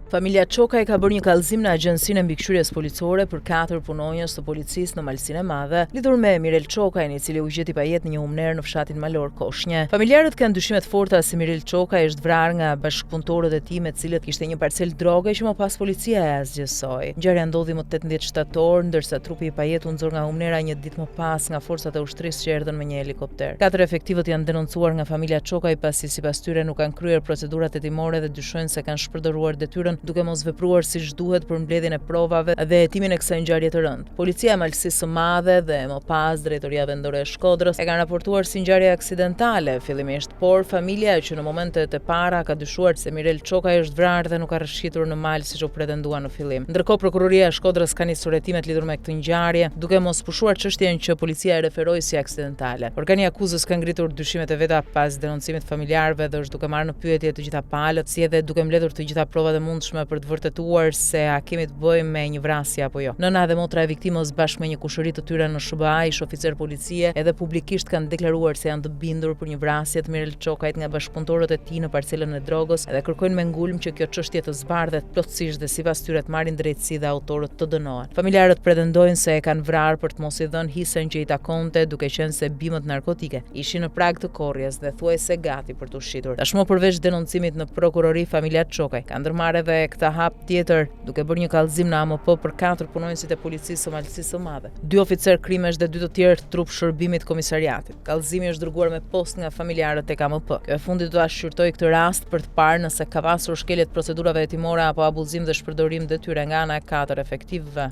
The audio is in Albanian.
Familja Çokaj ka bërë një kallëzim në Agjencinë e Mbikëqyrjes Policore për 4 punonjës të policisë në Malsinë e Madhe, lidhur me Mirel Çokajin, i cili u gjeti pa jetë në një humner në fshatin Malor Koshnjë. Familjarët kanë dyshime të forta se Mirel Çokaj është vrarë nga bashkëpunëtorët e tij me të cilët kishte një parcel droge që më pas policia e zgjesoi. Ngjarja ndodhi më 18 shtator, ndërsa trupi i pajetë u nxorr nga humnera një ditë më pas nga forcat e ushtrisë që erdhën me një helikopter. 4 efektivët janë denoncuar nga familja Çokaj pasi sipas tyre nuk kanë kryer procedurat hetimore dhe dyshojnë se kanë shpërdoruar detyrën duke mos vepruar siç duhet për mbledhjen e provave dhe hetimin e kësaj ngjarje të rëndë. Policia e Malsisë së Madhe dhe më pas Drejtoria Vendore e Shkodrës e kanë raportuar si ngjarje aksidentale fillimisht, por familja që në momentet e para ka dyshuar se Mirel Çokaj është vrarë dhe nuk ka rrëshqitur në mal siç u pretendua në fillim. Ndërkohë prokuroria e Shkodrës ka nisur hetimet lidhur me këtë ngjarje, duke mos pushuar çështjen që policia e referoi si aksidentale. Organi i akuzës ka ngritur dyshimet e veta pas denoncimit të familjarëve dhe është duke marrë në pyetje të gjitha palët, si edhe duke mbledhur të gjitha provat e mundshme për të vërtetuar se a kemi të bëjmë me një vrasje apo jo. Nëna dhe motra e viktimës bashkë me një kushëri të tyre në SBA, ish oficer policie, edhe publikisht kanë deklaruar se janë të bindur për një vrasje të Mirel Çokajit nga bashkëpunëtorët e tij në parcelën e drogës dhe kërkojnë me ngulm që kjo çështje të zbardhet plotësisht dhe sipas tyre të marrin drejtësi dhe autorët të dënohen. Familjarët pretendojnë se e kanë vrarë për të mos i dhënë hisen që i takonte, duke qenë se bimët narkotike ishin në prag të korrjes dhe thuajse gati për të ushqitur. Tashmë përveç denoncimit në prokurori, familja Çokaj ka ndërmarrë edhe këtë hap tjetër, duke bërë një kallëzim në AMP për 4 punonjësit e policisë së Malsisë së Madhe, 2 oficer krimesh dhe 2 të tjerë trup shërbimit komisariatit. Kallëzimi është dërguar me post nga familjarët tek AMP. Kjo e fundit do ta shqyrtoj këtë rast për të parë nëse ka pasur shkelje të procedurave hetimore apo abuzim dhe shpërdorim detyre nga ana e 4 efektivëve.